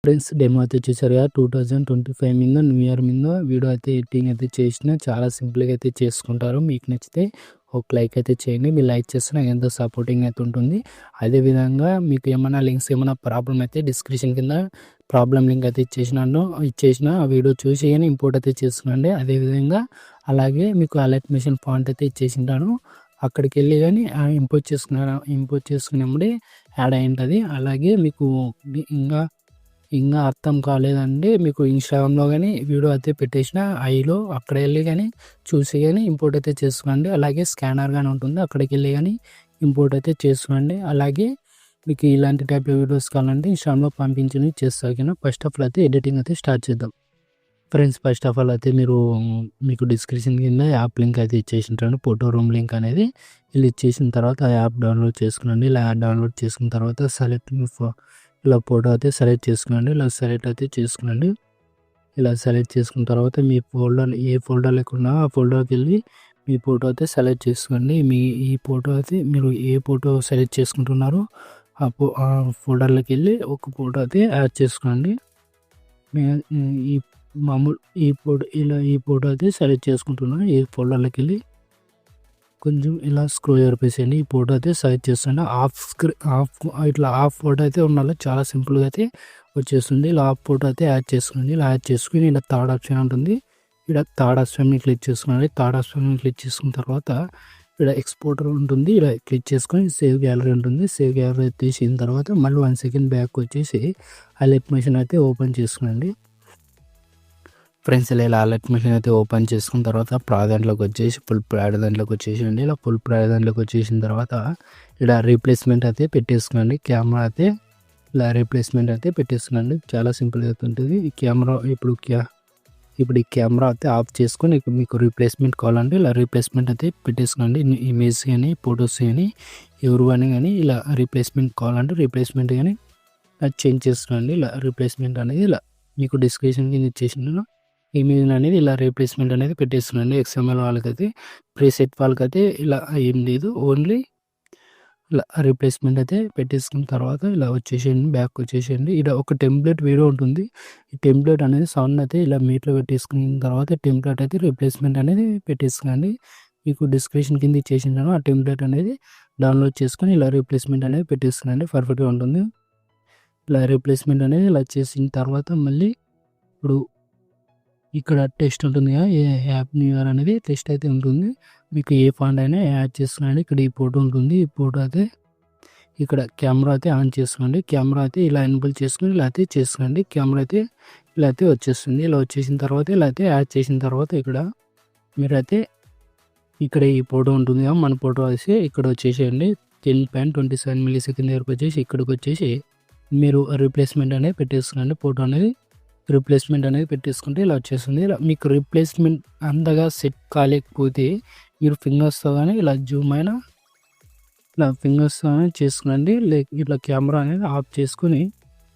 Friends demo అయితే చూసారు కదా 2025 మీద న్యూ ఇయర్ మీద వీడియో అయితే ఎడిటింగ్ అయితే చేసిన చాలా సింపుల్గా అయితే చేసుకుంటారు. మీకు నచ్చితే ఒక లైక్ అయితే చేయండి. మీరు లైక్ చేస్తే నాకు ఎంతో సపోర్టింగ్ అయితే ఉంటుంది. అదేవిధంగా మీకు ఏమైనా లింక్స్ ఏమైనా ప్రాబ్లం అయితే డిస్క్రిప్షన్ కింద ప్రాబ్లం లింక్ అయితే ఇచ్చేసిన ఆ వీడియో చూసి కానీ ఇంపోర్ట్ అయితే చేసుకోండి. అదేవిధంగా అలాగే మీకు అలర్ట్ మెషిన్ ఫాంట్ అయితే ఇచ్చేసింటాను. అక్కడికి వెళ్ళి కానీ ఇంపోర్ట్ చేసుకునేప్పుడే యాడ్ అయి ఉంటుంది. అలాగే మీకు ఇంకా అర్థం కాలేదంటే మీకు ఇన్స్టాగ్రామ్లో కానీ వీడియో అయితే పెట్టేసిన ఐలో అక్కడ వెళ్ళి కానీ చూసి కానీ ఇంపోర్ట్ అయితే చేసుకోండి. అలాగే స్కానర్ కానీ ఉంటుంది, అక్కడికి వెళ్ళి కానీ ఇంపోర్ట్ అయితే చేసుకోండి. అలాగే మీకు ఇలాంటి టైప్ వీడియోస్ కావాలంటే ఇన్స్టాగ్రామ్లో పంపించి చేస్తాను. ఫస్ట్ ఆఫ్ ఆల్ అయితే ఎడిటింగ్ అయితే స్టార్ట్ చేద్దాం. ఫ్రెండ్స్ ఫస్ట్ ఆఫ్ ఆల్ అయితే మీకు డిస్క్రిప్షన్ కింద యాప్ లింక్ అయితే ఇచ్చేసింటాను. ఫోటో రూమ్ లింక్ అనేది వీళ్ళు ఇచ్చేసిన తర్వాత ఆ యాప్ డౌన్లోడ్ చేసుకునండి. ఇలా యాప్ డౌన్లోడ్ చేసుకున్న తర్వాత ఇలా ఫోటో అయితే సెలెక్ట్ చేసుకునండి. ఇలా సెలెక్ట్ అయితే చేసుకునండి. ఇలా సెలెక్ట్ చేసుకున్న తర్వాత మీ ఏ ఫోల్డర్ లేకుండా ఆ ఫోల్డర్కి వెళ్ళి మీ ఫోటో అయితే సెలెక్ట్ చేసుకోండి. ఈ ఫోటో అయితే మీరు ఏ ఫోటో సెలెక్ట్ చేసుకుంటున్నారో ఆ ఫోల్డర్లోకి వెళ్ళి ఒక ఫోటో అయితే యాడ్ చేసుకోండి. ఈ ఫోటో అయితే సెలెక్ట్ చేసుకుంటున్నాను. ఈ ఫోల్డర్లోకి వెళ్ళి కొంచెం ఇలా స్క్రోల్ జరిపేసేయండి. ఈ ఫోటో అయితే సెలెక్ట్ చేస్తుండే ఇట్లా హాఫ్ ఫోటో అయితే ఉండాలి. చాలా సింపుల్గా అయితే వచ్చేస్తుంది. ఇలా హాఫ్ ఫోటో అయితే యాడ్ చేసుకోండి. ఇలా యాడ్ చేసుకుని ఇలా థర్డ్ ఆప్షన్ ఉంటుంది. ఇక్కడ థర్డ్ ఆప్షన్ని క్లిక్ చేసుకోండి. థర్డ్ ఆప్షన్ని క్లిక్ చేసుకున్న తర్వాత ఇక్కడ ఎక్స్పోర్టర్ ఉంటుంది. ఇలా క్లిక్ చేసుకొని సేవ్ గ్యాలరీ ఉంటుంది. సేవ్ గ్యాలరీ తీసిన తర్వాత మళ్ళీ 1 సెకండ్ బ్యాక్ వచ్చేసి హైలైట్ మెషిన్ అయితే ఓపెన్ చేసుకోండి. ఫ్రెండ్స్ ఇలా అలర్ట్ మెషిన్ అయితే ఓపెన్ చేసుకున్న తర్వాత దాంట్లోకి వచ్చేసి ఫుల్ ప్రైడ్ దాంట్లోకి వచ్చేసిండి. ఇలా ఫుల్ ప్రైడ్ దాంట్లోకి వచ్చేసిన తర్వాత ఇలా రీప్లేస్మెంట్ అయితే పెట్టేసుకోండి. కెమెరా అయితే ఇలా రీప్లేస్మెంట్ అయితే పెట్టేసుకోండి. చాలా సింపుల్గా అయితే ఉంటుంది. ఈ కెమెరా ఇప్పుడు ఈ కెమెరా అయితే ఆఫ్ చేసుకొని మీకు రీప్లేస్మెంట్ కావాలంటే ఇలా రీప్లేస్మెంట్ అయితే పెట్టేసుకోండి. ఇమేజ్ కానీ ఫొటోస్ కానీ ఎవరు కానీ ఇలా రీప్లేస్మెంట్ కావాలంటే రీప్లేస్మెంట్ కానీ చేంజ్ చేసుకోండి. ఇలా రీప్లేస్మెంట్ అనేది ఇలా మీకు డిస్క్రిప్షన్ కింద ఇచ్చేసినాను. ఇమేజ్ అనేది ఇలా రీప్లేస్మెంట్ అనేది పెట్టేస్తున్నాండి. XML వాళ్ళకైతే ప్రీసెట్ వాళ్ళకైతే ఇలా ఏం లేదు, ఓన్లీ ఇలా రీప్లేస్మెంట్ అయితే పెట్టేసుకున్న తర్వాత ఇలా వచ్చేసేయండి, బ్యాక్ వచ్చేసేయండి. ఇలా ఒక టెంప్లెట్ వీడియో ఉంటుంది. ఈ టెంప్లెట్ అనేది సౌండ్ అయితే ఇలా మీట్లో పెట్టేసుకున్న తర్వాత టెంప్లెట్ అయితే రీప్లేస్మెంట్ అనేది పెట్టేసుకోండి. మీకు డిస్క్రిప్షన్ కింద ఇచ్చేసింటాను. ఆ టెంప్లెట్ అనేది డౌన్లోడ్ చేసుకొని ఇలా రీప్లేస్మెంట్ అనేది పెట్టేసుకోండి. పర్ఫెక్ట్గా ఉంటుంది. ఇలా రీప్లేస్మెంట్ అనేది ఇలా చేసిన తర్వాత మళ్ళీ ఇప్పుడు ఇక్కడ టెస్ట్ ఉంటుంది కదా, ఏ యాప్ న్యూ ఇయర్ అనేది టెస్ట్ అయితే ఉంటుంది. మీకు ఏ ఫాంట్ అయినా యాడ్ చేసుకోండి. ఇక్కడ ఈ ఫోటో ఉంటుంది. ఈ ఫోటో అయితే ఇక్కడ కెమెరా అయితే ఆన్ చేసుకోండి. కెమెరా అయితే ఇలా ఎనేబుల్ చేసుకుని ఇలా అయితే చేసుకోండి. కెమెరా అయితే ఇలా అయితే వచ్చేస్తుంది. ఇలా వచ్చేసిన తర్వాత ఇలా అయితే యాడ్ చేసిన తర్వాత ఇక్కడ మీరైతే ఇక్కడ ఈ ఫోటో ఉంటుంది కదా, మన ఫోటో వేసి ఇక్కడ వచ్చేసేయండి. 10.27 millisecond వరకు వచ్చేసి ఇక్కడికి వచ్చేసి మీరు రీప్లేస్మెంట్ అనేది పెట్టేసుకోండి. ఫోటో అనేది రీప్లేస్మెంట్ అనేది పెట్టేసుకుంటే ఇలా వచ్చేస్తుంది. ఇలా మీకు రీప్లేస్మెంట్ అంతగా సెట్ కాలేకపోతే మీరు ఫింగర్స్తో కానీ ఇలా జూమ్ అయినా ఇలా ఫింగర్స్తో చేసుకోండి. ఇట్లా కెమెరా అనేది ఆఫ్ చేసుకొని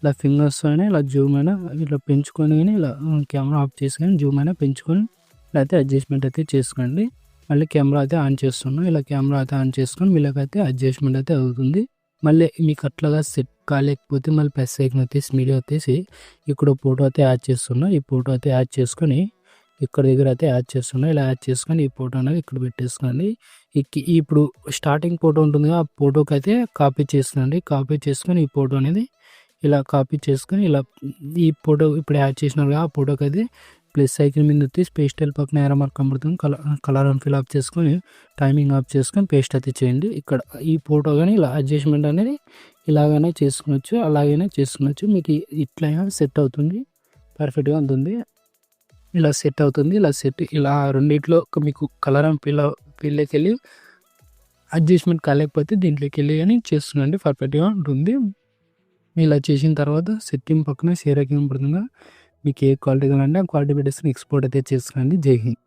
ఇలా ఫింగర్స్తో అయినా ఇలా జూమ్ అయినా ఇట్లా పెంచుకొని కానీ ఇలా కెమెరా ఆఫ్ చేసుకొని జూమ్ అయినా పెంచుకొని ఇలా అయితే అడ్జస్ట్మెంట్ అయితే చేసుకోండి. మళ్ళీ కెమెరా అయితే ఆన్ చేస్తున్నాం. ఇలా కెమెరా అయితే ఆన్ చేసుకొని వీళ్ళకైతే అడ్జస్ట్మెంట్ అయితే అవుతుంది. మళ్ళీ మీకు అట్లాగా సెట్ కాలేకపోతే మళ్ళీ ప్లస్ ఐకాన్ వచ్చేసి మీడియా వచ్చేసి ఇక్కడ ఫోటో అయితే యాడ్ చేస్తున్నా. ఈ ఫోటో అయితే యాడ్ చేసుకొని ఇక్కడ దగ్గర అయితే యాడ్ చేస్తున్నా. ఇలా యాడ్ చేసుకొని ఈ ఫోటో అనేది ఇక్కడ పెట్టేసుకోండి. ఇప్పుడు స్టార్టింగ్ ఫోటో ఉంటుంది, ఆ ఫోటోకి అయితే కాపీ చేసుకోండి. కాపీ చేసుకొని ఈ ఫోటో అనేది ఇలా కాపీ చేసుకొని ఇలా ఈ ఫోటో ఇప్పుడు యాడ్ చేసినారు ఆ ఫోటోకి అయితే ప్లస్ ఐకాన్ మీద వచ్చి పేస్టల్ పక్కన ఏరో మార్క్ కనబడుతుంది. కలర్ అండ్ ఫిల్ ఆఫ్ చేసుకొని టైమింగ్ ఆఫ్ చేసుకొని పేస్ట్ అయితే చేయండి. ఇక్కడ ఈ ఫోటో కానీ ఇలా అడ్జస్ట్మెంట్ అనేది ఇలాగైనా చేసుకోవచ్చు, అలాగైనా చేసుకోవచ్చు. మీకు ఇట్లయినా సెట్ అవుతుంది, పర్ఫెక్ట్గా ఉంటుంది. ఇలా సెట్ అవుతుంది. ఇలా రెండిట్లో మీకు కలర్ అండ్ ఫిల్లోకి వెళ్ళి అడ్జస్ట్మెంట్ కాలేకపోతే దీంట్లోకి వెళ్ళి కానీ చేస్తుందండి, పర్ఫెక్ట్గా ఉంటుంది. ఇలా చేసిన తర్వాత సెట్టింగ్ పక్కన షేర్ ఐకాన్ పడుతుంది. మీకు ఏ క్వాలిటీ కావాలంటే ఆ క్వాలిటీ పెట్టేసుకుని ఎక్స్పోర్ట్ అయితే చేసుకోండి. జై హింద్.